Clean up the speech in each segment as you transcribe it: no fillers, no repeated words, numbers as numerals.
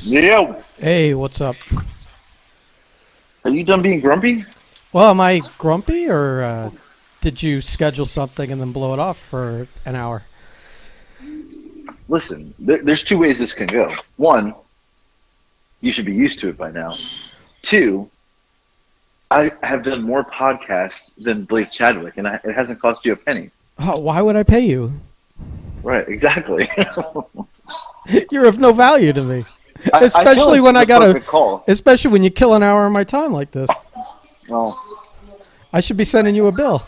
Yeah. Hey, what's up? Are you done being grumpy? Well, am I grumpy or did you schedule something and then blow it off for an hour? Listen, there's two ways this can go. One, you should be used to it by now. Two, I have done more podcasts than Blake Chadwick, and it hasn't cost you a penny. Oh, why would I pay you? Right, exactly. You're of no value to me. I feel Especially like when it's I a perfect gotta, call. especially when you kill an hour of my time like this. Well, I should be sending you a bill.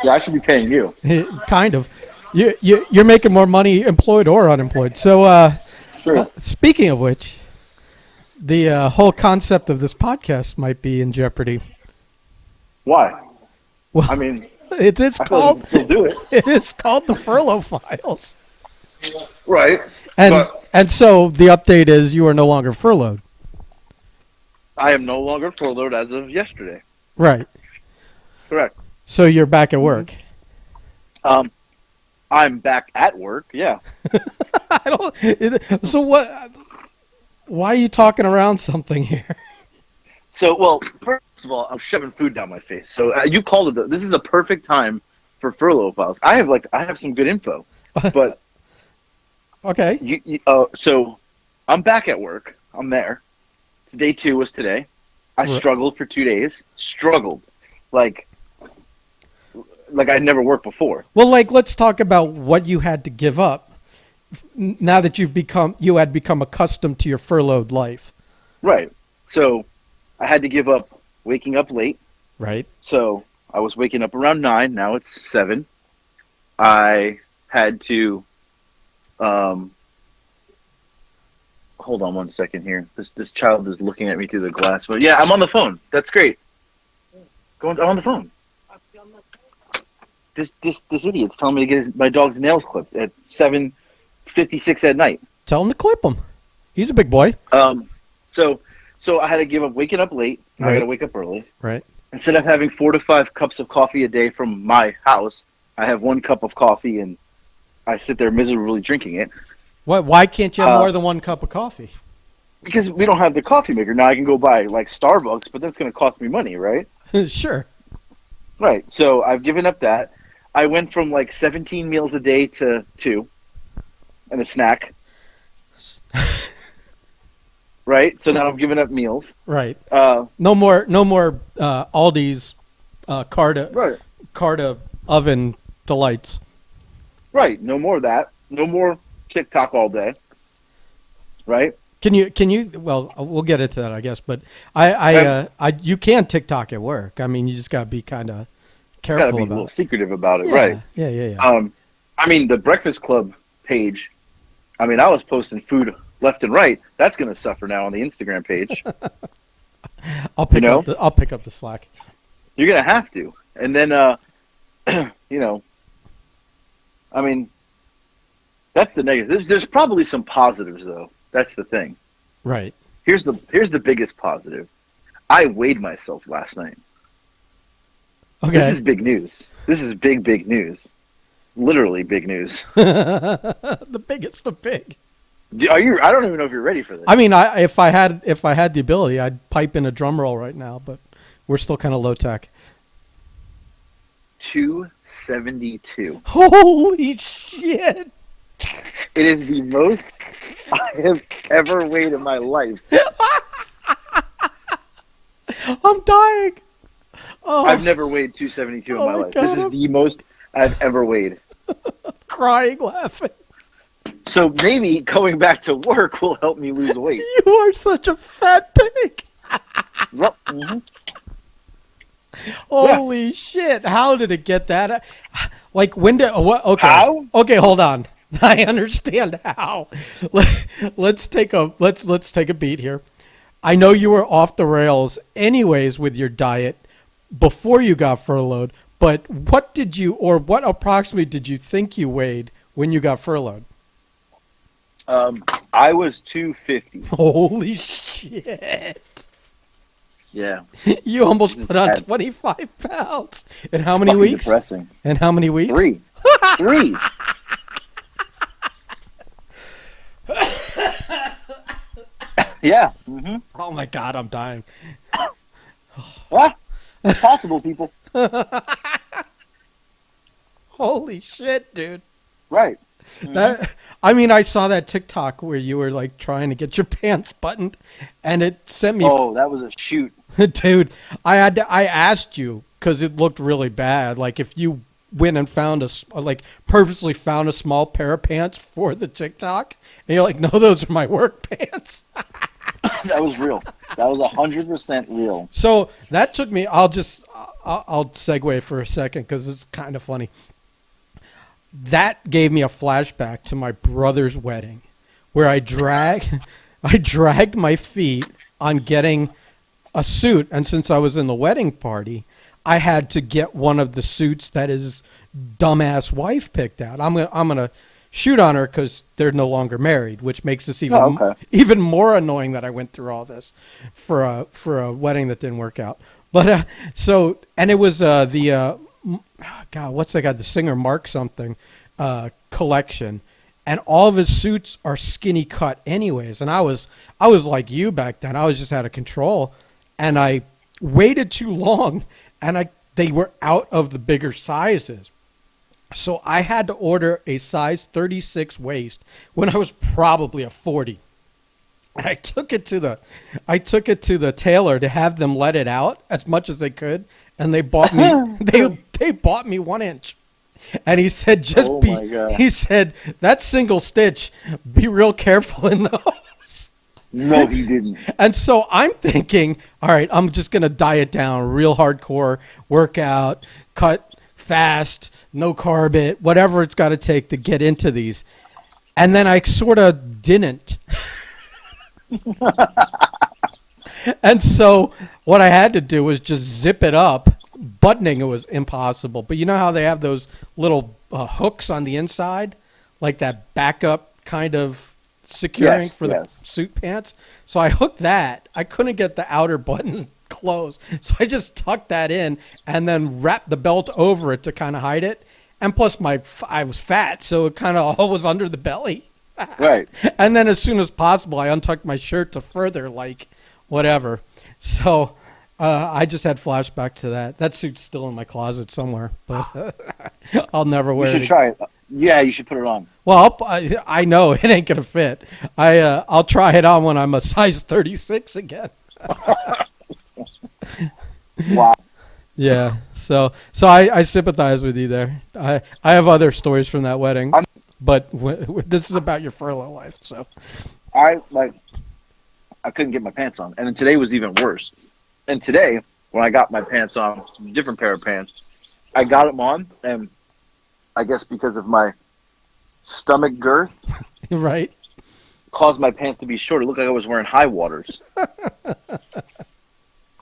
yeah, I should be paying you. Kind of. You're making more money employed or unemployed. So, True. speaking of which, the whole concept of this podcast might be in jeopardy. Why? Well, I mean, it is I feel like we called can still do it. it is called the Furlough Files. Right. And But and so the update is you are no longer furloughed. I am no longer furloughed as of yesterday. Right. Correct. So you're back at work. Um, I'm back at work. Yeah. I don't. So what? Why are you talking around something here? So, well, first of all, I'm shoving food down my face. So you called it. This is the perfect time for furlough files. I have some good info, but Okay. so I'm back at work. I'm there. It's day 2 was today. I Right. struggled for 2 days. Struggled, like I'd never worked before. Well, let's talk about what you had to give up now that you had become accustomed to your furloughed life. Right. So I had to give up waking up late. Right. So I was waking up around 9. Now it's 7. I had to. Hold on one second here. This child is looking at me through the glass. But yeah, I'm on the phone. That's great. I'm on the phone. This idiot's telling me to get my dog's nails clipped at 7:56 at night. Tell him to clip him. He's a big boy. So I had to give up waking up late. Now I Right. got to wake up early. Right. Instead of having 4 to 5 cups of coffee a day from my house, I have 1 cup of coffee and I sit there miserably drinking it. Why can't you have more than 1 cup of coffee? Because we don't have the coffee maker. Now I can go buy like Starbucks, but that's going to cost me money, right? Sure. Right. So I've given up that. I went from like 17 meals a day to 2 and a snack. Right. So now I'm giving up meals. Right. No more Aldi's Right. Carta oven delights. Right. No more of that. No more TikTok all day. Right. Can you well, we'll get into that, I guess, but you can TikTok at work. I mean, you just got to be kind of Gotta careful be a about little it. secretive about it. Yeah, Right. Yeah. I mean, the Breakfast Club page, I mean, I was posting food left and right. That's going to suffer now on the Instagram page. I'll pick up the slack. You're going to have to. And then, I mean, that's the negative. There's probably some positives, though. That's the thing. Right. Here's the biggest positive. I weighed myself last night. Okay. This is big news. This is big news. Literally big news. The biggest of big. Are you? I don't even know if you're ready for this. I mean, if I had the ability, I'd pipe in a drum roll right now, but we're still kind of low tech. 272. Holy shit! It is the most I have ever weighed in my life. I'm dying. Oh, I've never weighed 272 in Oh my my life. This God. is the most I've ever weighed. crying, laughing. So maybe going back to work will help me lose weight. You are such a fat pig. Yep. Mhm. Holy shit! How did it get that? Like when did? What? Okay. How? Okay, hold on. I understand how. Let's take a beat here. I know you were off the rails anyways with your diet before you got furloughed, but what approximately did you think you weighed when you got furloughed? I was 250. Holy shit. Yeah. You almost This is put on bad. 25 pounds. In how many Fucking weeks? Depressing. In how many weeks? 3. 3. Yeah. Mm-hmm. Oh my God, I'm dying. Ah, it's possible, people. Holy shit, dude. Right. Mm-hmm. That I mean, I saw that TikTok where you were like trying to get your pants buttoned, and it sent me, Oh, that was a shoot. dude. I asked you because it looked really bad. Like if you went and found like purposely found a small pair of pants for the TikTok, and you're like, no, those are my work pants. That was real. That was 100% real. So that took me. I'll segue for a second because it's kind of funny. That gave me a flashback to my brother's wedding, where I dragged my feet on getting a suit, and since I was in the wedding party, I had to get one of the suits that his dumbass wife picked out. I'm gonna shoot on her because they're no longer married, which makes this Oh, okay. even more annoying that I went through all this for a wedding that didn't work out. But so and it was God, what's that guy? The singer Mark something collection, and all of his suits are skinny cut anyways. And I was like you back then. I was just out of control, and I waited too long, and they were out of the bigger sizes. So I had to order a size 36 waist when I was probably a 40. And I took it to the tailor to have them let it out as much as they could, and they bought me they bought me 1 inch. And he said, Oh my God. he said, that single stitch, be real careful in those. No, he didn't. And so I'm thinking, all right, I'm just going to diet down, real hardcore, workout, cut fast, no carb it, whatever it's got to take to get into these. And then I sort of didn't. And so what I had to do was just zip it up. Buttoning it was impossible. But you know how they have those little hooks on the inside? Like that backup kind of securing Yes, for the yes. suit pants? So I hooked that. I couldn't get the outer button closed. So I just tucked that in and then wrapped the belt over it to kind of hide it. And plus I was fat, so it kind of all was under the belly. Right. And then as soon as possible, I untucked my shirt to further, like, whatever. So I just had flashback to that. That suit's still in my closet somewhere, but I'll never You wear should it. try it. Yeah, you should put it on. Well, I know it ain't gonna fit. I'll try it on when I'm a size 36 again. Wow. Yeah. So I sympathize with you there. I have other stories from that wedding, but this is about your furlough life. So I couldn't get my pants on, and then today was even worse. And today, when I got my pants on, different pair of pants, I got them on, and I guess because of my stomach girth, right. caused my pants to be short. It looked like I was wearing high waters.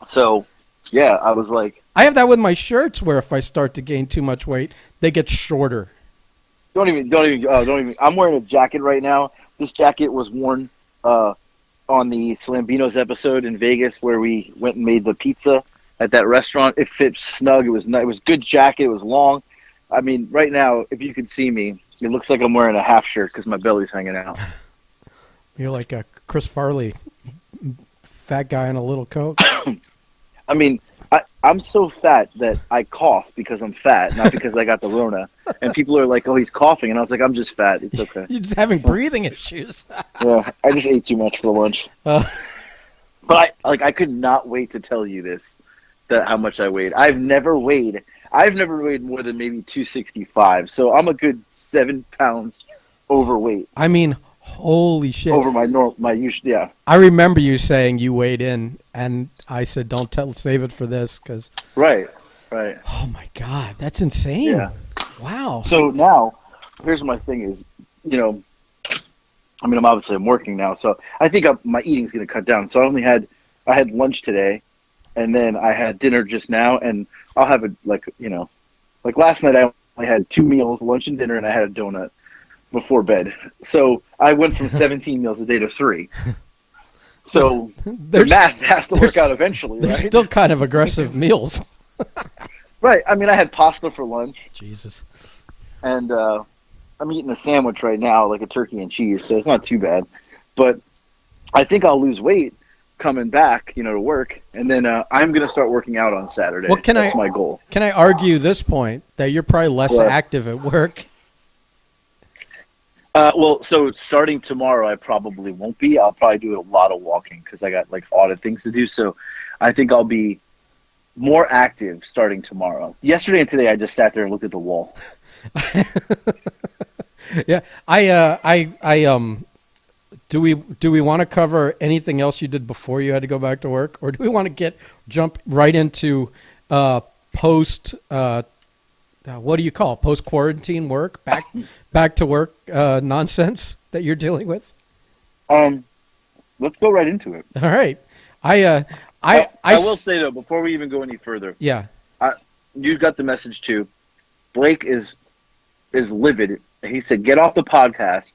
So, yeah, I was like, I have that with my shirts, where if I start to gain too much weight, they get shorter. don't even. I'm wearing a jacket right now. This jacket was worn on the Slambinos episode in Vegas where we went and made the pizza at that restaurant. It fit snug. It was good jacket. It was long. I mean, right now, if you could see me, it looks like I'm wearing a half shirt because my belly's hanging out. You're like a Chris Farley, fat guy in a little coat. I mean, I'm so fat that I cough because I'm fat, not because I got the Rona. And people are like, "Oh, he's coughing," and I was like, "I'm just fat. It's okay." You're just having breathing issues. Yeah, I just ate too much for lunch. But I could not wait to tell you this, that how much I weighed. I've never weighed more than maybe 265. So I'm a good 7 pounds overweight. I mean, holy shit. Over my usual, yeah. I remember you saying you weighed in, and I said, save it for this, because, Right. oh my God, that's insane. Yeah. Wow. So now, here's my thing is, I mean, I'm working now, so I think my eating's going to cut down. So I had lunch today, and then I had dinner just now, and I'll have like last night I only had 2 meals, lunch and dinner, and I had a donut before bed. So I went from 17 meals a day to 3. So the math has to work out eventually, They're right? still kind of aggressive meals. Right. I mean, I had pasta for lunch, Jesus. and I'm eating a sandwich right now, like a turkey and cheese, so it's not too bad. But I think I'll lose weight coming back, to work, and then I'm gonna start working out on Saturday. Well, That's my goal. Can I argue this point that you're probably less active at work? Well, so starting tomorrow, I probably won't be. I'll probably do a lot of walking because I got like audit things to do. So I think I'll be more active starting tomorrow. Yesterday and today, I just sat there and looked at the wall. Yeah, do we want to cover anything else you did before you had to go back to work, or do we want to jump right into post what do you call it? Post quarantine work, back to work nonsense that you're dealing with? Let's go right into it. All right. I will say though, before we even go any further, yeah, you got the message too. Blake is livid. He said, "Get off the podcast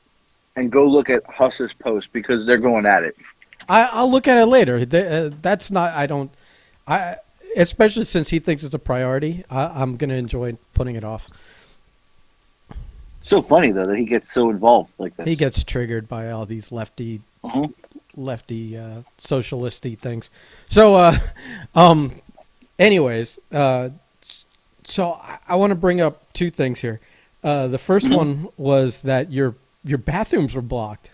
and go look at Huss's post because they're going at it." I'll look at it later. That's not. Especially since he thinks it's a priority. I'm going to enjoy putting it off. So funny though that he gets so involved like this. He gets triggered by all these lefty socialisty things. So, anyways, so I want to bring up two things here. The first one was that your bathrooms were blocked.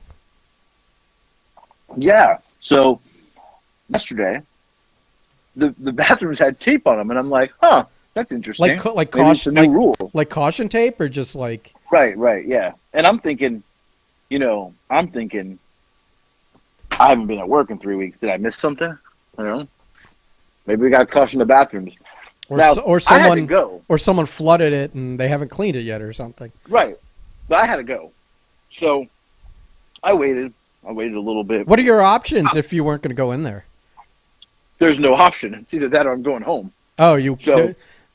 Yeah. So yesterday, the bathrooms had tape on them, and I'm like, huh, that's interesting. Like Maybe it's a new rule. Like caution tape, or just like right, yeah. And I'm thinking, I haven't been at work in 3 weeks. Did I miss something? I don't know. Maybe we got to caution the bathrooms. Or I had to go. Or someone flooded it and they haven't cleaned it yet or something. Right. But I had to go. So I waited. I waited a little bit. What are your options if you weren't going to go in there? There's no option. It's either that or I'm going home. Oh,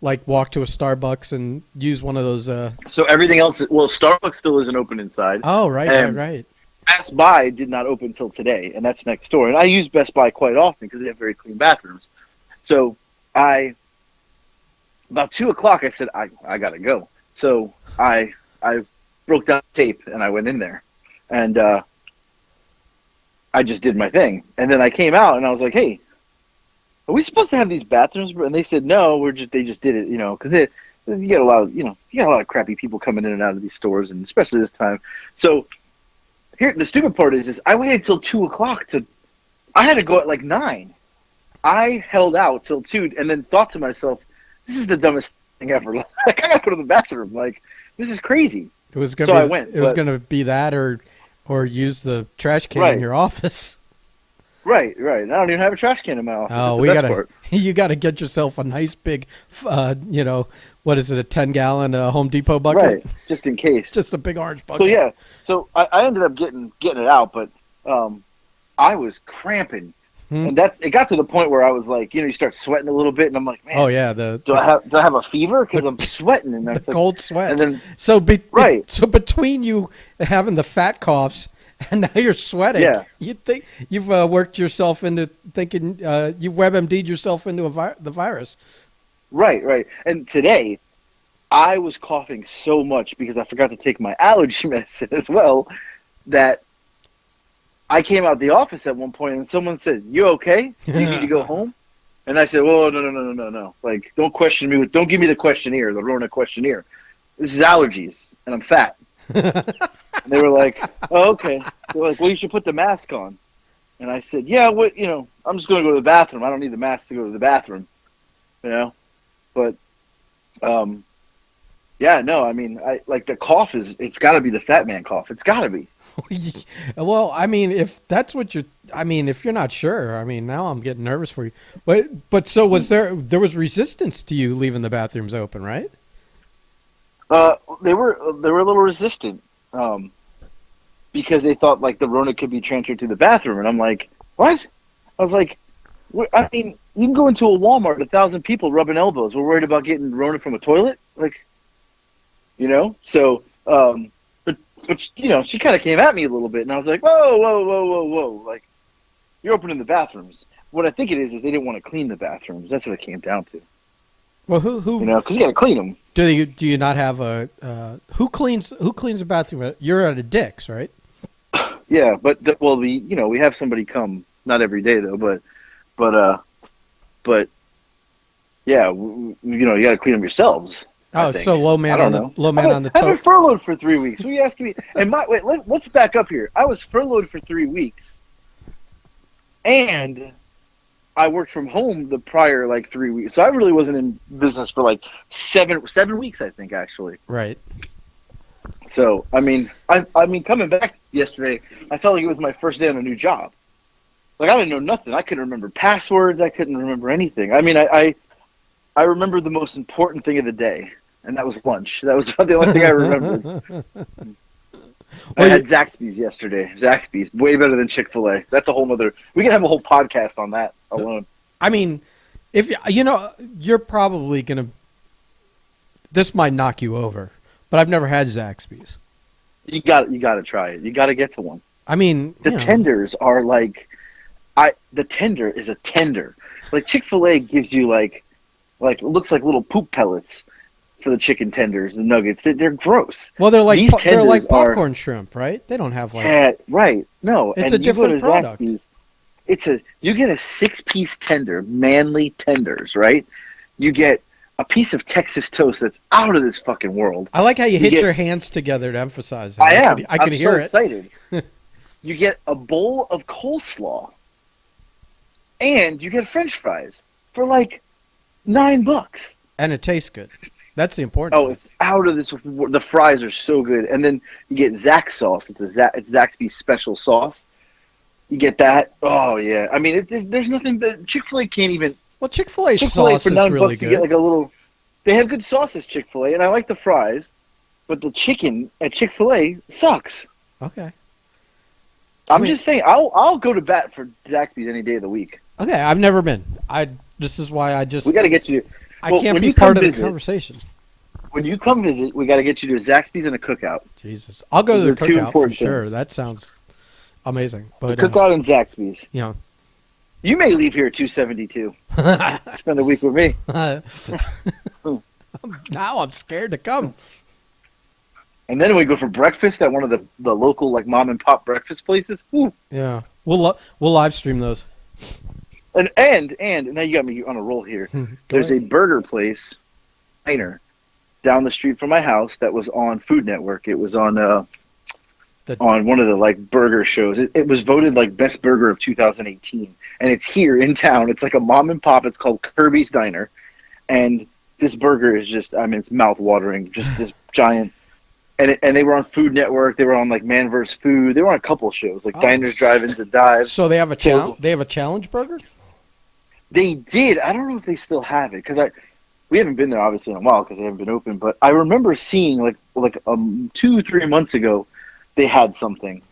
like walk to a Starbucks and use one of those. So everything else, well, Starbucks still isn't open inside. Oh, right. Best Buy did not open until today, and that's next door. And I use Best Buy quite often because they have very clean bathrooms. So about 2 o'clock, I said, I got to go. So I broke down tape, and I went in there. And I just did my thing. And then I came out, and I was like, hey, are we supposed to have these bathrooms? And they said, no, they just did it, because you get a lot of crappy people coming in and out of these stores, and especially this time. So here, the stupid part is I waited till 2 o'clock I had to go at like 9. I held out till 2 and then thought to myself, this is the dumbest thing ever. Like, I got to go to the bathroom. Like, this is crazy. It was going to be that or use the trash can in your office. Right. I don't even have a trash can in my office. Oh, you got to get yourself a nice big, what is it, a 10-gallon Home Depot bucket? Right, just in case. Just a big orange bucket. So, yeah. So, I ended up getting it out, but I was cramping. And it got to the point where I was like, you start sweating a little bit, and I'm like, man, do I have a fever? Because I'm sweating. And the cold sweat. And then, so between you having the fat coughs and now you're sweating, you think you've worked yourself into thinking, you've WebMD'd yourself into the virus. Right. And today, I was coughing so much because I forgot to take my allergy medicine as well that I came out the office at one point and someone said, "You okay? Do you need to go home?" And I said, "Well, no. Like, don't question me. Don't give me the questionnaire, the Rona questionnaire. This is allergies, and I'm fat." And they were like, "Oh, okay." They're like, "Well, you should put the mask on." And I said, "Yeah, I'm just going to go to the bathroom. I don't need the mask to go to the bathroom." But, yeah, no, I mean, the cough it's got to be the fat man cough. It's got to be. Well, I mean, if that's what if you're not sure, now I'm getting nervous for you. But so there was resistance to you leaving the bathrooms open, right? They were a little resistant, because they thought like the Rona could be transferred to the bathroom, and I'm like, what? I was like, you can go into a Walmart, 1,000 people rubbing elbows. We're worried about getting Rona from a toilet, So, but she kind of came at me a little bit, and I was like, whoa, like, you're opening the bathrooms. What I think it is they didn't want to clean the bathrooms. That's what it came down to. Well, who because you got to clean them. Do you not have who cleans the bathroom? You're at a Dick's, right? Yeah, we have somebody come, not every day though, but but yeah, you got to clean them yourselves. I Oh, think. so low I man don't on the know. low man on the I've been toe. furloughed for 3 weeks. What are you asking me? And let's back up here. I was furloughed for 3 weeks, and I worked from home the prior like 3 weeks. So I really wasn't in business for like seven weeks, I think, actually. Right. So I mean, coming back yesterday, I felt like it was my first day on a new job. Like I didn't know nothing. I couldn't remember passwords. I couldn't remember anything. I mean, I remember the most important thing of the day, and that was lunch. That was the only thing I remembered. I had Zaxby's yesterday. Zaxby's, way better than Chick-fil-A. That's a whole nother. We can have a whole podcast on that alone. I mean, if you're probably gonna. This might knock you over, but I've never had Zaxby's. You got to try it. You got to get to one. I mean, the tenders are like, the tender is a tender. Like Chick-fil-A gives you like it looks like little poop pellets for the chicken tenders, the nuggets. They're gross. Well, they're like they're like popcorn shrimp, right? They don't have like. Yeah, right. No, it's and a different product. Zaxby's, you get a 6-piece tender, manly tenders, right? You get a piece of Texas toast that's out of this fucking world. I like how you hit your hands together to emphasize that. I could hear it. I'm so excited. You get a bowl of coleslaw, and you get French fries for like $9. And it tastes good. That's the important thing. It's out of this. The fries are so good. And then you get Zax sauce. It's Zaxby's special sauce. You get that. Oh, yeah. I mean, there's nothing that Chick-fil-A can't even. Well, Chick-fil-A sauce for is $9 really to good. get like a little. They have good sauces, Chick-fil-A, and I like the fries. But the chicken at Chick-fil-A sucks. Okay. I'm just saying, I'll go to bat for Zaxby's any day of the week. Okay, I've never been. This is why I just. We got to get you. I can't be part of the conversation. When you come visit, we got to get you to Zaxby's and a cookout. Jesus, I'll go to the cookout for sure. Things. That sounds amazing. But the cookout and Zaxby's. Yeah. You may leave here at 272. Spend a week with me. Now I'm scared to come. And then we go for breakfast at one of the local like mom and pop breakfast places. Ooh. Yeah, we'll live stream those. And now you got me on a roll here. There's a burger place, diner, down the street from my house that was on Food Network. It was on one of the like burger shows. It was voted like best burger of 2018, and it's here in town. It's like a mom and pop. It's called Kirby's Diner, and this burger is just, I mean, it's mouth watering. Just this giant. And they were on Food Network. They were on like Man vs. Food. They were on a couple of shows like Diners, Drive-ins, and Dives. So they have a challenge. They have a challenge burger. They did. I don't know if they still have it because we haven't been there obviously in a while because they haven't been open. But I remember seeing like 2-3 months ago they had something.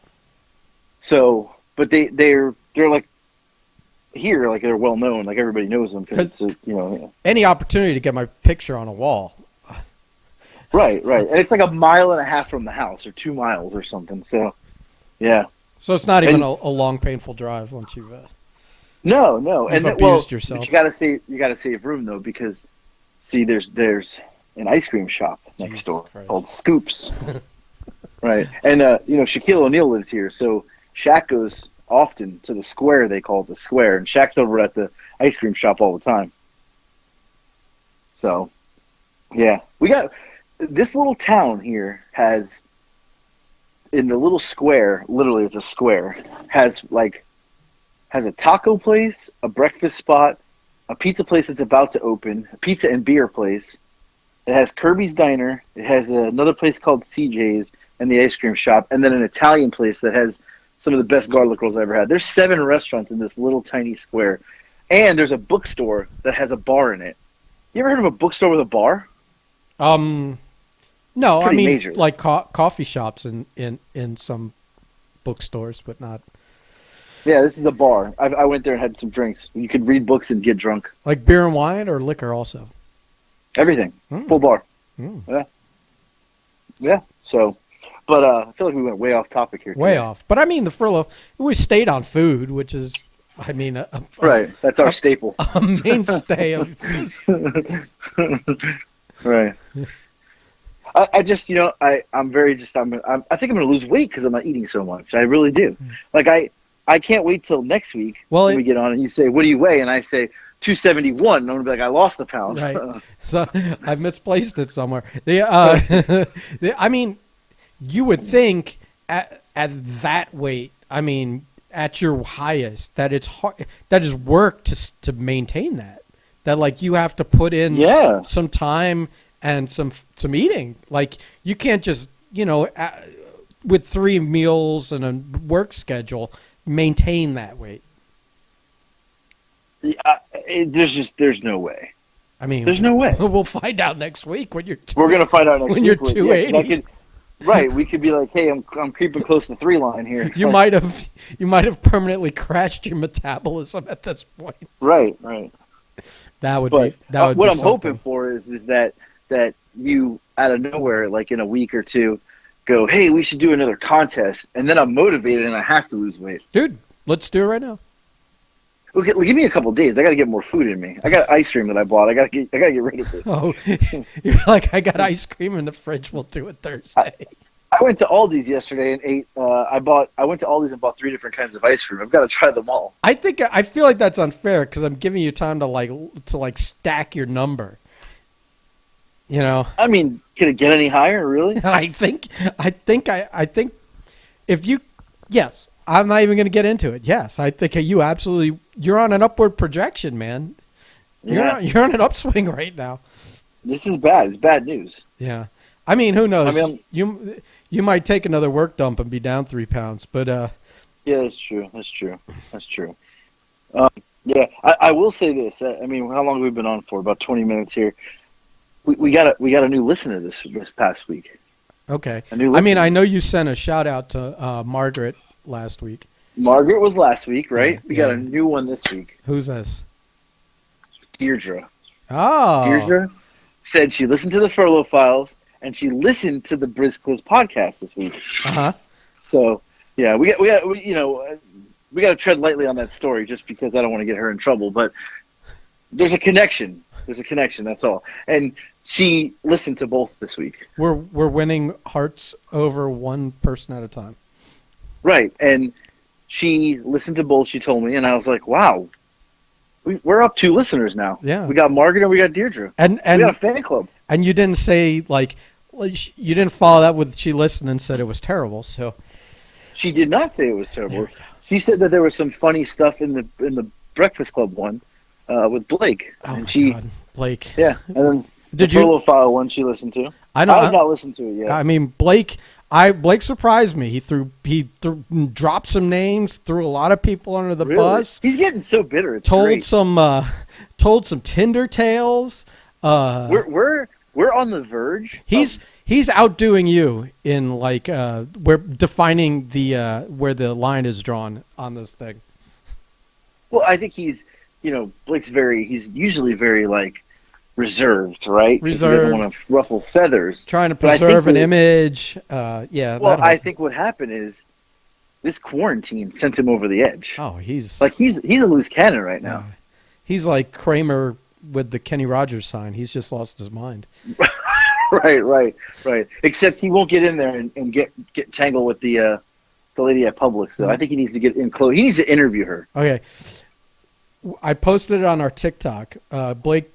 So, but they're like here, like they're well known, like everybody knows them because it's any opportunity to get my picture on a wall. Right, and it's like 1.5 miles from the house, or 2 miles, or something. So, yeah. So it's not even a long, painful drive once you've. No, you've abused yourself. But you gotta save room though, because see, there's an ice cream shop next door called Scoops, right? And Shaquille O'Neal lives here, so Shaq goes often to the square. They call it the square, and Shaq's over at the ice cream shop all the time. So, yeah, we got. This little town here has, in the little square, literally it's a square, has a taco place, a breakfast spot, a pizza place that's about to open, a pizza and beer place. It has Kirby's Diner. It has another place called CJ's and the ice cream shop, and then an Italian place that has some of the best garlic rolls I ever had. There's 7 restaurants in this little tiny square, and there's a bookstore that has a bar in it. You ever heard of a bookstore with a bar? No, I mean major. Like coffee shops in some bookstores, but not. Yeah, this is a bar. I went there and had some drinks. You could read books and get drunk. Like beer and wine or liquor also? Everything. Full bar. Mm. Yeah. So, but I feel like we went way off topic here. Way off. But I mean, the furlough, we stayed on food, which is, I mean. Right. That's our staple. A mainstay of this. Right. I just, I'm very just, I think I'm going to lose weight because I'm not eating so much. I really do. Like, I can't wait till next week Well, when we get on and you say, what do you weigh? And I say, 271. And I'm going to be like, I lost a pound. right. So I misplaced it somewhere. I mean, you would think at that weight, I mean, at your highest, that it's hard, that is work to maintain that. That like you have to put in Yeah. some time and some eating. Like you can't just with 3 meals and a work schedule maintain that weight. There's no way. I mean, There's no way. We'll find out next week when you're. We're going to find out next when week. you're 280. Right. We could be like, hey, I'm creeping close to 3 line here. You might have permanently crashed your metabolism at this point. Right. That would But be that would what be I'm something. hoping for is that you out of nowhere, like in a week or two, go, hey, we should do another contest, and then I'm motivated and I have to lose weight. Dude, let's do it right now. Okay, well, give me a couple of days. I got to get more food in me. I got ice cream that I bought. I got to get rid of it. Oh, you're like, I got ice cream in the fridge. We'll do it Thursday. I went to Aldi's yesterday and ate. I went to Aldi's and bought 3 different kinds of ice cream. I've got to try them all. I feel like that's unfair because I'm giving you time to stack your number. I mean, can it get any higher? Really? I think if you, yes, I'm not even going to get into it. Yes, I think you're on an upward projection, man. Yeah. You're on an upswing right now. This is bad. It's bad news. Yeah. I mean, who knows? I mean, you might take another work dump and be down 3 pounds, but yeah, that's true. Yeah, I will say this. I mean, how long have we been on for? About 20 minutes here. We got a new listener this past week. Okay. A new I mean, listener. I know you sent a shout out to Margaret last week. Margaret was last week, right? Yeah, We got yeah. a new one this week. Who's this? Deirdre. Oh. Deirdre said she listened to the Furlough Files and she listened to the Briscoes podcast this week. Uh-huh. So yeah, we got to tread lightly on that story just because I don't want to get her in trouble. But there's a connection. That's all. And she listened to both this week. We're winning hearts over one person at a time. Right. And she listened to both, she told me, and I was like, wow, we're up 2 listeners now. Yeah. We got Margaret and we got Deirdre. And we got a fan club. And you didn't say, you didn't follow that with she listened and said it was terrible. So She did not say it was there terrible. we go. She said that there was some funny stuff in the Breakfast Club one with Blake. Oh, and my God. Blake. Yeah. And then Did the you? Furlough File one she listened to. I know. I have not listened to it yet. I mean, Blake surprised me. He dropped some names, threw a lot of people under the Really? bus. He's getting so bitter. It's Told great. told some Tinder tales. We're on the verge. He's outdoing you in we're defining the where the line is drawn on this thing. Well, I think he's he's usually very reserved, right? 'Cause He Reserved. doesn't want to ruffle feathers. Trying to But I think preserve an that- image. Yeah. Well, that I whole- think what happened is this quarantine sent him over the edge. Oh, he's He's a loose cannon right now. he's like Kramer with the Kenny Rogers sign. He's just lost his mind. Right. Except he won't get in there and get tangled with the lady at Publix, though. I think he needs to get in close. He needs to interview her. Okay. I posted it on our TikTok. Blake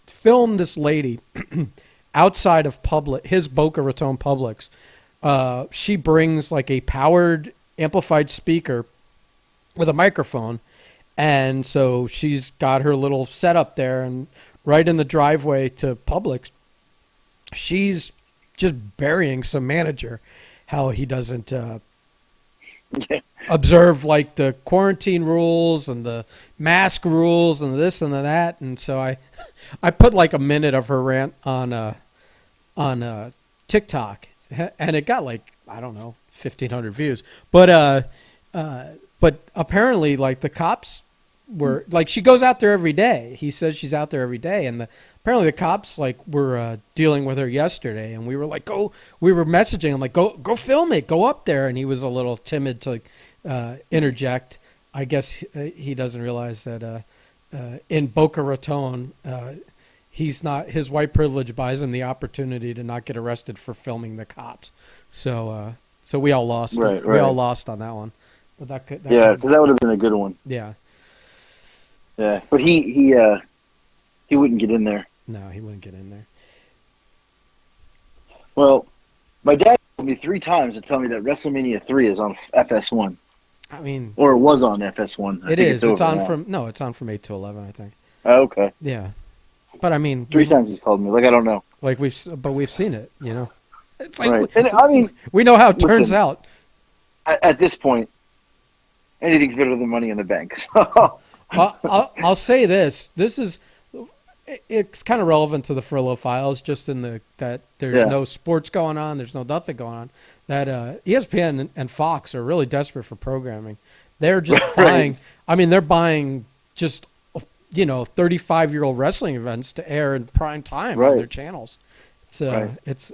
filmed this lady outside of his Boca Raton Publix. She brings a powered amplified speaker with a microphone. And so she's got her little setup there, and right in the driveway to Publix, she's just burying some manager how he doesn't observe the quarantine rules and the mask rules and this and that. And so I put a minute of her rant on TikTok, and it got I don't know 1,500 views. But apparently the cops were she goes out there every day. He says she's out there every day, and apparently the cops were dealing with her yesterday, and we were we were messaging him go film it, go up there, and he was a little timid to interject. I guess he doesn't realize that in Boca Raton he's not, his white privilege buys him the opportunity to not get arrested for filming the cops. So we all lost. Right, We all right. lost on that one. But Yeah, because that would have been a good one. yeah. Yeah, but he wouldn't get in there. No, he wouldn't get in there. Well, my dad told me 3 times to tell me that WrestleMania 3 is on FS1, I mean, or it was on FS1. it is. It's over on now. it's on from 8 to 11, I think. Oh, okay. Yeah. But I mean, 3 times he's called me. Like, I don't know. like we've seen it, you know. It's like Right. And I mean, we know how it turns listen, out. at this point, anything's better than Money in the Bank. I'll say this. This is it's kind of relevant to the Furlough Files, just in that there's no sports going on, there's no nothing going on. That ESPN and Fox are really desperate for programming. They're just buying. I mean, they're buying just 35-year-old wrestling events to air in prime time on their channels. It's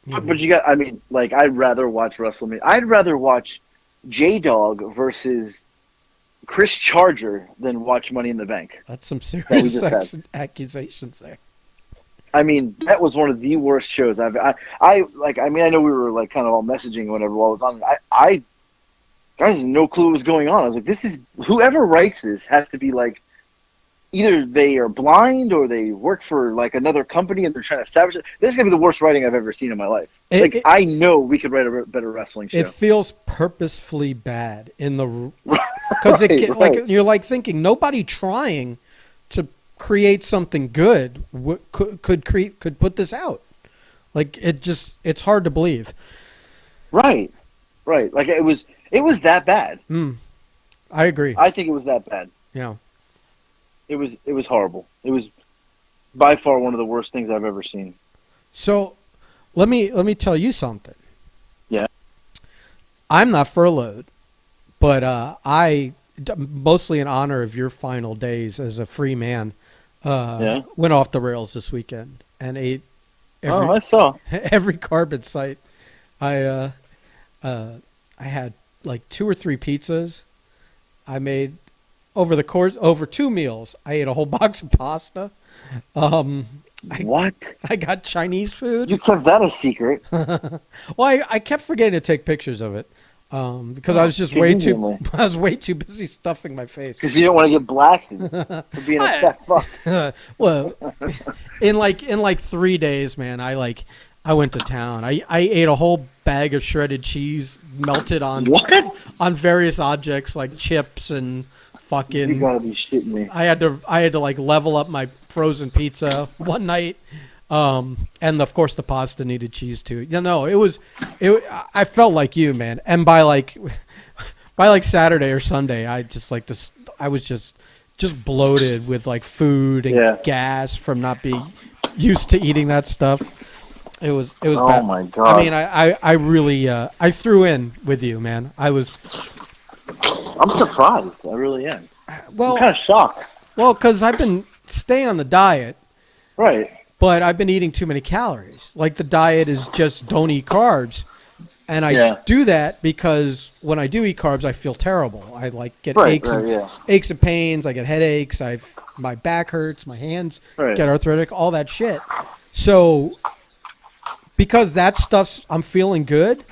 But you got. I mean, like, I'd rather watch WrestleMania. I'd rather watch J-Dog versus Chris Charger than watch Money in the Bank. That's some serious just sex accusations there. I mean, that was one of the worst shows I like. I mean, I know we were like kind of all messaging whenever I was on. I guys had no clue what was going on. I was like, this is, whoever writes this has to be like, either they are blind or they work for like another company and they're trying to establish it. This is gonna be the worst writing I've ever seen in my life. I know we could write a better wrestling show. It feels purposefully bad in the because right. you're like thinking nobody trying to create something good could put this out. Like, it's hard to believe. Right. Like, it was that bad. I agree. I think it was that bad. Yeah. It was horrible. It was by far one of the worst things I've ever seen. So, let me tell you something. Yeah. I'm not furloughed, but I, mostly in honor of your final days as a free man, went off the rails this weekend and ate I saw every carb in sight. I had like 2 or 3 pizzas. I made over 2 meals. I ate a whole box of pasta. What? I got Chinese food. You kept that a secret. Well, I kept forgetting to take pictures of it because I was just way too busy stuffing my face. Because you don't want to get blasted for being a fat fuck. Well, in like 3 days, man, I went to town. I ate a whole bag of shredded cheese melted on various objects like chips and fucking. You gotta be shitting me. I had to like level up my frozen pizza one night, and of course the pasta needed cheese too. I felt like you, man. And by like Saturday or Sunday, I was just bloated with like food and gas from not being used to eating that stuff. It was bad. Oh my God. I mean, I really I threw in with you, man. I'm surprised. I really am. Well, I'm kind of shocked. Well, because I've been staying on the diet. Right. But I've been eating too many calories. Like, the diet is just don't eat carbs. And I do that because when I do eat carbs, I feel terrible. I get aches and pains. I get headaches. My back hurts. My hands get arthritic. All that shit. So, because that stuff's, I'm feeling good,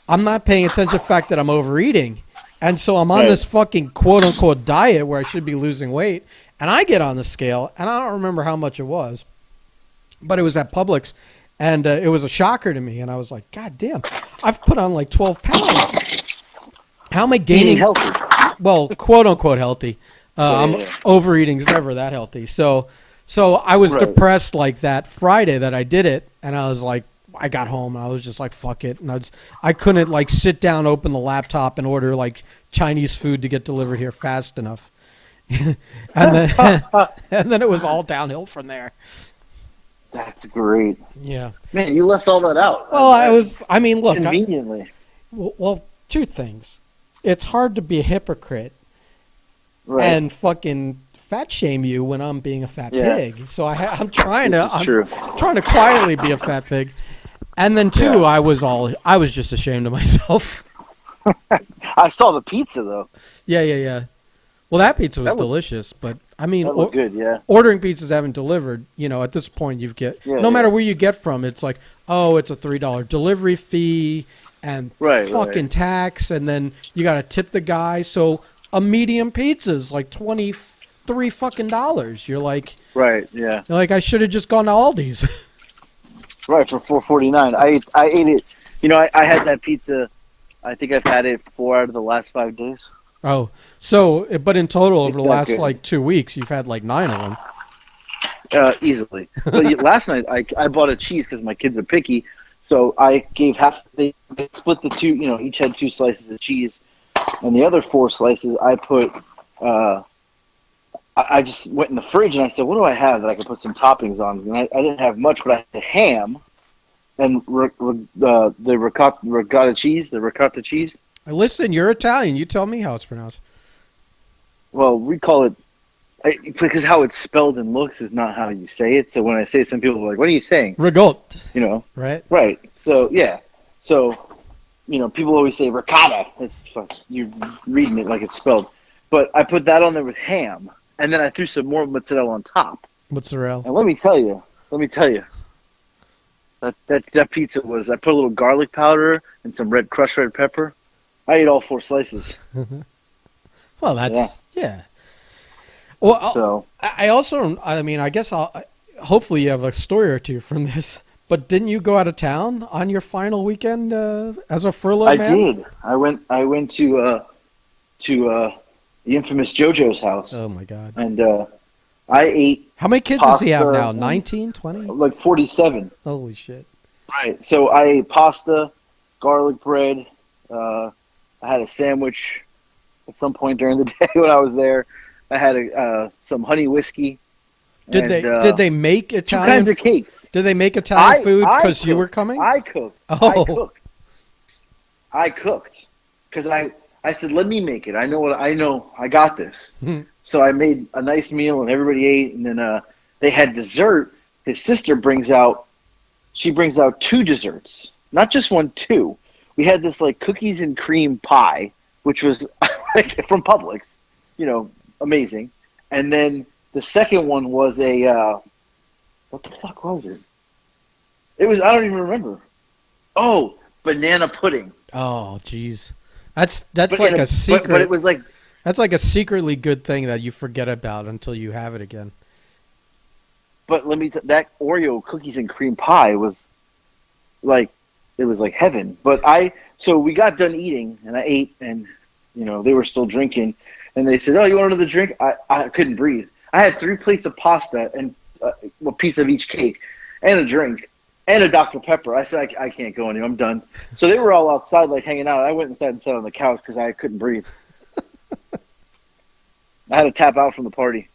I'm not paying attention to the fact that I'm overeating. And so I'm on this fucking quote-unquote diet where I should be losing weight. And I get on the scale, and I don't remember how much it was. But it was at Publix, and it was a shocker to me. And I was like, God damn, I've put on like 12 pounds. How am I gaining? Healthy. Well, quote-unquote healthy. Overeating's never that healthy. So I was depressed like that Friday that I did it, and I was like, I got home, and I was just like, fuck it. And I couldn't like sit down, open the laptop, and order like Chinese food to get delivered here fast enough. and then it was all downhill from there. That's great. Yeah. Man, you left all that out. Well, look. Conveniently. Well, 2 things. It's hard to be a hypocrite and fucking fat shame you when I'm being a fat pig. So I'm trying to quietly be a fat pig. And then 2, I was just ashamed of myself. I saw the pizza though. Yeah. Well, that pizza was delicious, but I mean, That looked good, yeah. ordering pizzas haven't delivered. At this point, Yeah, no matter yeah. where you get from, it's like, oh, it's a $3 delivery fee and Right, fucking right. tax, and then you got to tip the guy. So a medium pizza is like $23 fucking dollars. Right, yeah. You're like, I should have just gone to Aldi's. Right, for 4.49. I ate it. I had that pizza. I think I've had it 4 out of the last 5 days. Oh, so but in total over It's the that last good. like 2 weeks, you've had like 9 of them. Easily. But last night I bought a cheese because my kids are picky, so I gave half. They split the two. Each had 2 slices of cheese, and the other 4 slices I put. I just went in the fridge and I said, "What do I have that I can put some toppings on?" And I didn't have much, but I had ham and the ricotta cheese. Listen, you're Italian. You tell me how it's pronounced. Well, we call it because how it's spelled and looks is not how you say it. So when I say it, some people are like, "What are you saying?" Rigotte, right? Right. So yeah. So people always say ricotta. You're reading it like it's spelled. But I put that on there with ham, and then I threw some more mozzarella on top. Mozzarella. And let me tell you, that pizza was. I put a little garlic powder and some crushed red pepper. I ate all 4 slices. Well, that's yeah. Well, So I also, I mean, I guess hopefully you have a story or two from this. But didn't you go out of town on your final weekend as a furloughed I man? did. I went to the infamous JoJo's house, Oh my God! and I ate How many kids does he have pasta now? and- 19, 20? like 47. Holy shit! Right. So I ate pasta, garlic bread. I had a sandwich at some point during the day when I was there. I had some honey whiskey. Did they make 2 Italian? kinds of cakes? Did they make Italian food I because you were cooked. coming? I cooked. Oh. I cooked because I said, let me make it. I know. I got this. So I made a nice meal and everybody ate. And then they had dessert. His sister brings out 2 desserts, not just 1, 2. We had this like cookies and cream pie, which was like from Publix, amazing. And then the second one was a what the fuck was it? It was, I don't even remember. Oh, banana pudding. Oh, jeez. That's like a secret. But it was like, that's like a secretly good thing that you forget about until you have it again. but that Oreo cookies and cream pie was like, it was like heaven. So we got done eating and I ate and, they were still drinking and they said, "Oh, you want another drink?" I couldn't breathe. I had 3 plates of pasta and a piece of each cake and a drink and a Dr. Pepper. I said, I can't go anymore. I'm done. So they were all outside, like hanging out. I went inside and sat on the couch because I couldn't breathe. I had to tap out from the party.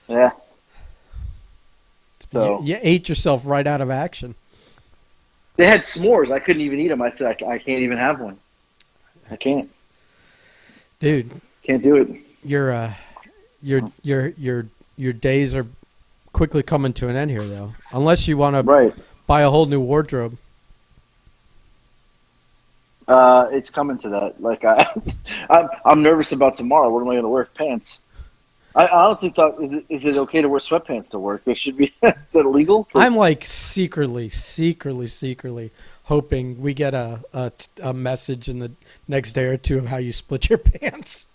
Yeah. So You ate yourself right out of action. they had s'mores. I couldn't even eat them. I said, I can't even have one. I can't. Dude, Can't do it. your days are quickly coming to an end here, though. Unless you want to Right. buy a whole new wardrobe. It's coming to that. Like I'm nervous about tomorrow. What am I going to wear? Pants. I honestly thought, is it okay to wear sweatpants to work? It should be. Is that illegal? I'm like secretly hoping we get a message in the next day or two of how you split your pants.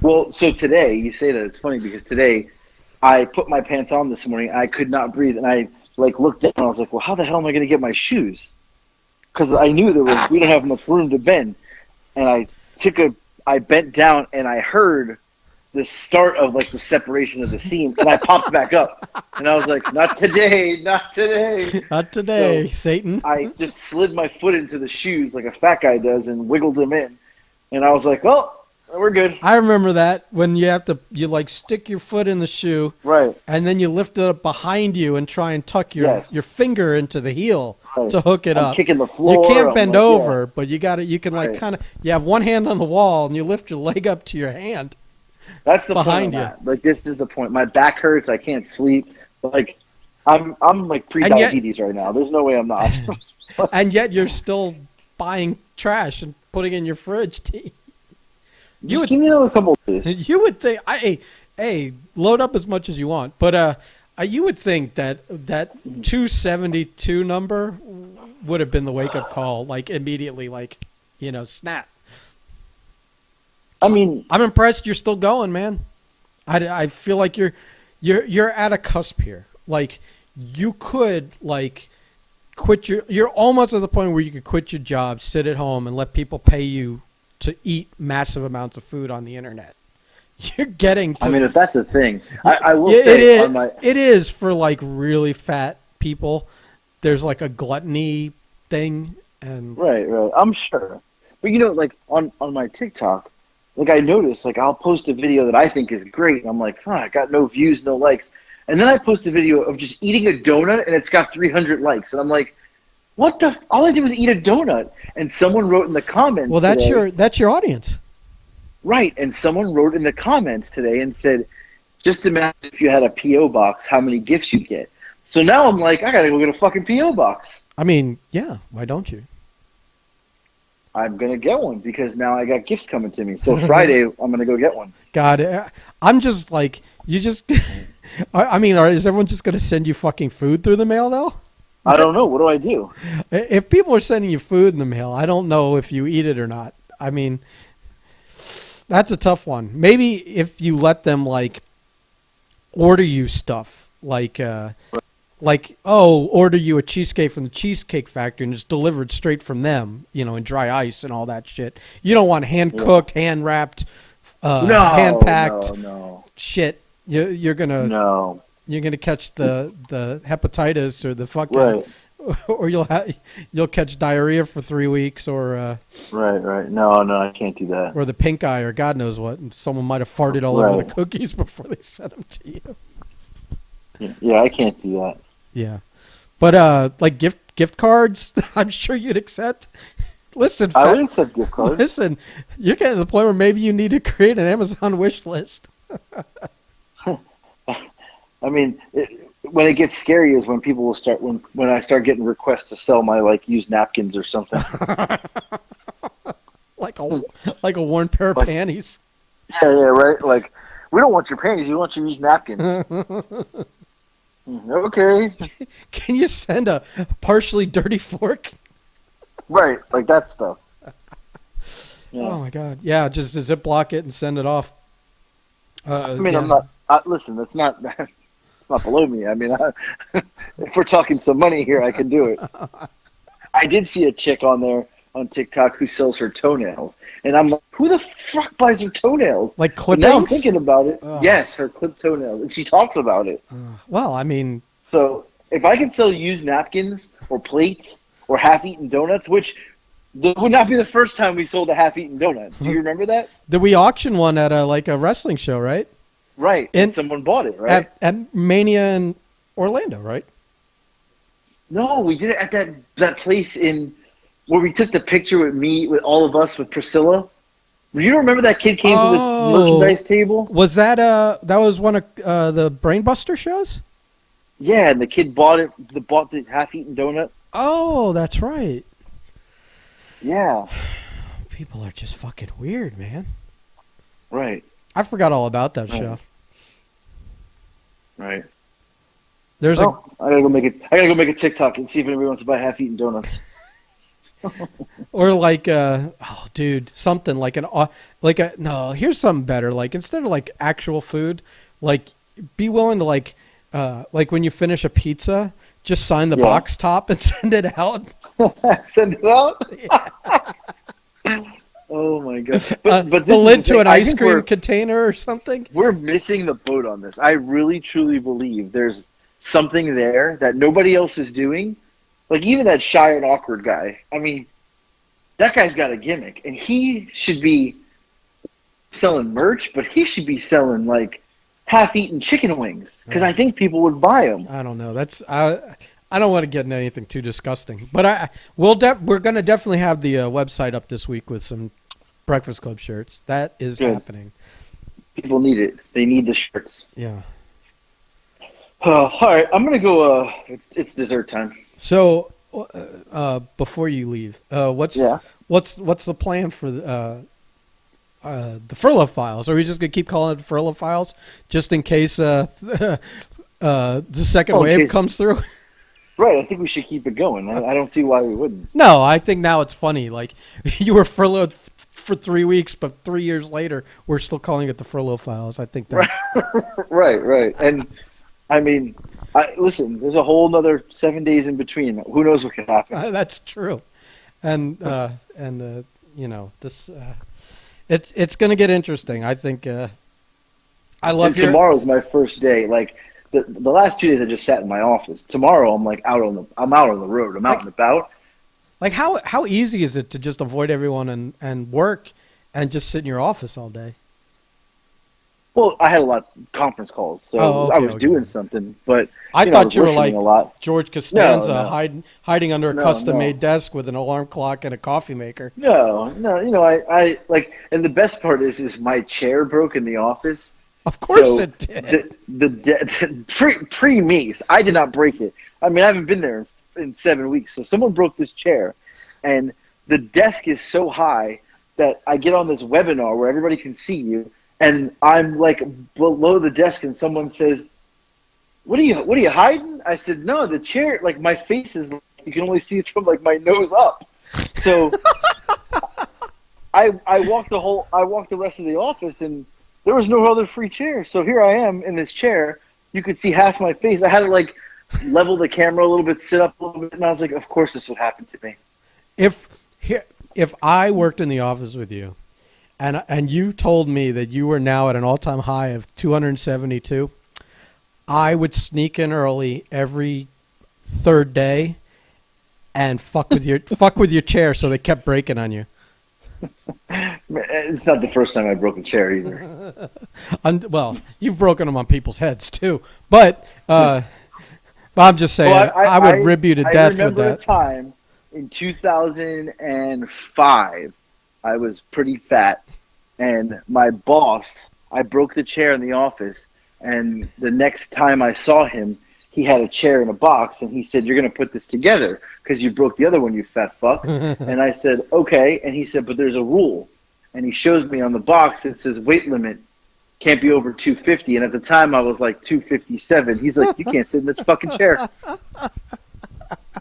Well, so today, you say that, it's funny because today I put my pants on this morning. I could not breathe, and I looked down and I was like, well, how the hell am I going to get my shoes? Because I knew we didn't have much room to bend. And I bent down and I heard the start of the separation of the seam, and I popped back up. And I was like, not today, not today. Not today, So Satan. I just slid my foot into the shoes like a fat guy does and wiggled them in. And I was like, oh, we're good. I remember that when you stick your foot in the shoe, Right. and then you lift it up behind you and try and tuck your finger into the heel Right. to hook it I'm up. kicking the floor. You can't I'm bend like, over, but you can Right. kind of, you have one hand on the wall and you lift your leg up to your hand. That's the behind point. This is the point. My back hurts. I can't sleep. I'm pre-diabetes right now. There's no way I'm not. And yet you're still buying trash and putting in your fridge. Just give me another couple of days. You would think, Hey, load up as much as you want, but you would think that that 272 number would have been the wake up call, like immediately, like snap. I mean, I'm impressed you're still going, man. I feel like you're at a cusp here. Like you could like quit you're almost at the point where you could quit your job, sit at home, and let people pay you to eat massive amounts of food on the internet. You're getting to. I mean, if that's a thing, I will Yeah, say on my it is for like really fat people. There's like a gluttony thing, and right. I'm sure, but like on my TikTok, like I noticed, like I'll post a video that I think is great, and I'm like, I got no views, no likes, and then I post a video of just eating a donut, and it's got 300 likes, and I'm like, what the? All I did was eat a donut, and someone wrote in the comments. well, that's your audience. Right, and someone wrote in the comments today and said, just imagine if you had a P.O. box, how many gifts you'd get. So now I'm like, I gotta go get a fucking P.O. box. I mean, yeah, why don't you? I'm gonna get one because now I got gifts coming to me. So Friday, I'm gonna go get one. God, I'm just like, you just, I mean, is everyone just going to send you fucking food through the mail, though? I don't know. What do I do? If people are sending you food in the mail, I don't know if you eat it or not. I mean, that's a tough one. Maybe if you let them like order you stuff, like order you a cheesecake from the Cheesecake Factory and it's delivered straight from them, in dry ice and all that shit. You don't want hand cooked, hand wrapped, hand packed shit. You're gonna catch the hepatitis or the fucking. Right. Or you'll catch diarrhea for 3 weeks, or right. No, I can't do that. Or the pink eye, or God knows what. And someone might have farted all over the cookies before they sent them to you. Yeah, I can't do that. Yeah, but like gift cards, I'm sure you'd accept. Listen, I would accept gift cards. Listen, you're getting to the point where maybe you need to create an Amazon wish list. I mean, when it gets scary is when people will start when I start getting requests to sell my like used napkins or something. like a worn pair of panties. Yeah, right. Like we don't want your panties, we want your used napkins. Okay. Can you send a partially dirty fork? Right, like that stuff. Yeah. Oh my God! Yeah, just Ziploc it and send it off. I mean, I'm not. Listen, that's not. Not below me. I mean, if we're talking some money here, I can do it. I did see a chick on there on TikTok who sells her toenails, and I'm like, who the fuck buys her toenails? Like clippings? Now I'm thinking about it. Yes, her clipped toenails, and she talks about it. Well, I mean, so if I can sell used napkins or plates or half-eaten donuts, which would not be the first time we sold a half-eaten donut. Do you remember that? Did we auction one at a wrestling show, right? Right, and someone bought it, right? At Mania in Orlando, right? No, we did it at that place in where we took the picture with all of us with Priscilla. Do you remember that kid came to the merchandise table? Was that was one of the Brainbuster shows? Yeah, and the kid bought the half-eaten donut. Oh, that's right. Yeah. People are just fucking weird, man. Right. I forgot all about that show. Right. I gotta go make a TikTok and see if anybody wants to buy half-eaten donuts. Or like dude, something like here's something better. Like instead of like actual food, like be willing to like when you finish a pizza, just sign the box top and send it out. Send it out? Yeah. Oh my God! But the lid to an ice cream container or something. We're missing the boat on this. I really truly believe there's something there that nobody else is doing. Like even that shy and awkward guy. I mean, that guy's got a gimmick, and he should be selling merch, but he should be selling like half-eaten chicken wings because I think people would buy them. I don't know. I don't want to get into anything too disgusting, but we're going to definitely have the website up this week with some Breakfast Club shirts. That is happening. People need it. They need the shirts. Yeah. All right, I'm gonna go. It's dessert time. So, before you leave, what's the plan for the Furlough Files. Are we just gonna keep calling it the Furlough Files just in case the second wave comes through? Right. I think we should keep it going. I don't see why we wouldn't. No, I think now it's funny. Like you were furloughed for 3 weeks, but 3 years later, we're still calling it the Furlough Files. I think that's Right. And I mean, listen. There's a whole another 7 days in between. Who knows what could happen? that's true. And you know this. It's going to get interesting. I think. I love. And tomorrow's my first day. Like the last 2 days, I just sat in my office. Tomorrow, I'm like out on the road. I'm out and about. Like how easy is it to just avoid everyone and work and just sit in your office all day? Well, I had a lot of conference calls, so I was doing something. But I thought you were like a lot. George Costanza, No. hiding under a custom-made desk with an alarm clock and a coffee maker. No. You know, I like, and the best part is my chair broke in the office. Of course it did. Pre me, I did not break it. I mean, I haven't been there in 7 weeks. So someone broke this chair, and the desk is so high that I get on this webinar where everybody can see you, and I'm like below the desk, and someone says, what are you hiding?" I said, "No, the chair, like my face is, you can only see it from like my nose up." So I walked the rest of the office, and there was no other free chair. So here I am in this chair. You could see half my face. I had to like level the camera a little bit, sit up a little bit, and I was like, of course this would happen to me. If I worked in the office with you, and you told me that you were now at an all-time high of 272, I would sneak in early every third day and fuck with your chair so they kept breaking on you. It's not the first time I broke a chair either. Well, you've broken them on people's heads too, but I'm just saying, well, I would rib you to death with that. I remember a time in 2005, I was pretty fat, and my boss, I broke the chair in the office, and the next time I saw him, he had a chair in a box, and he said, "You're going to put this together because you broke the other one, you fat fuck." And I said, "Okay." And he said, "But there's a rule." And he shows me on the box, it says weight limit can't be over 250. And at the time, I was like 257. He's like, "You can't sit in this fucking chair."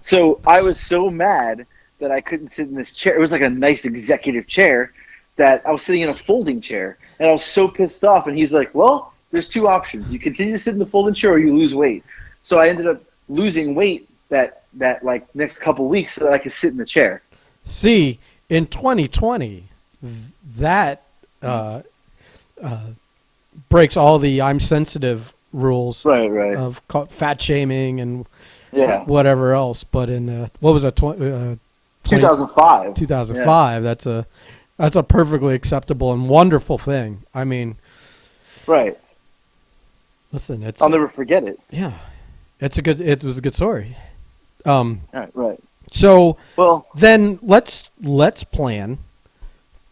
So I was so mad that I couldn't sit in this chair. It was like a nice executive chair that I was sitting in a folding chair. And I was so pissed off. And he's like, "Well, there's two options. You continue to sit in the folding chair or you lose weight." So I ended up losing weight that like next couple weeks so that I could sit in the chair. See, in 2020, that breaks all the "I'm sensitive" rules, right, of fat shaming and whatever else. But in what was that? 2005. 2005. Yeah. That's a perfectly acceptable and wonderful thing. I mean, right. Listen, I'll never forget it. Yeah, it was a good story. Right. So then let's plan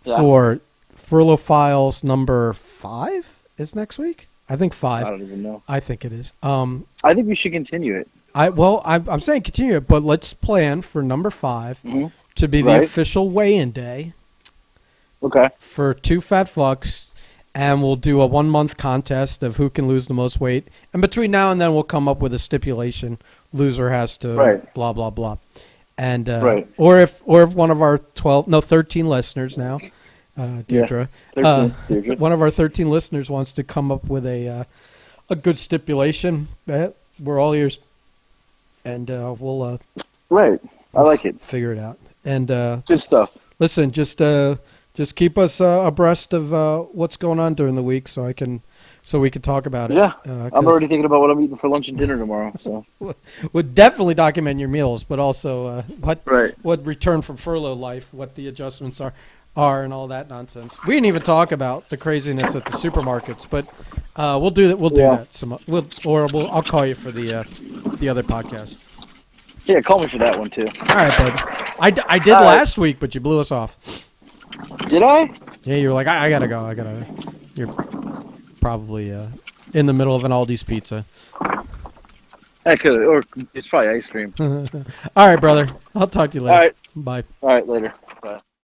for Furlough Files number 5 is next week. I think 5. I don't even know. I think it is. I think we should continue it. I'm saying continue it, but let's plan for number 5 to be the official weigh-in day. Okay. For two fat fucks. And we'll do a 1 month contest of who can lose the most weight. And between now and then, we'll come up with a stipulation. Loser has to blah, blah, blah. And or if one of our 13 listeners now, Deirdre, 13, one of our 13 listeners wants to come up with a good stipulation, we're all ears. And we'll I like it. Figure it out. And good stuff. Listen, just keep us abreast of what's going on during the week, so we can talk about it. Yeah, I'm already thinking about what I'm eating for lunch and dinner tomorrow. So would definitely document your meals, but also what return from furlough life, what the adjustments are, and all that nonsense. We didn't even talk about the craziness at the supermarkets, but we'll do that. We'll do that. I'll call you for the other podcast. Yeah, call me for that one too. All right, bud. I did last week, but you blew us off. Did I? Yeah, you were like, I gotta go. You're probably in the middle of an Aldi's pizza. I could, or it's probably ice cream. All right, brother. I'll talk to you later. All right. Bye. All right, later.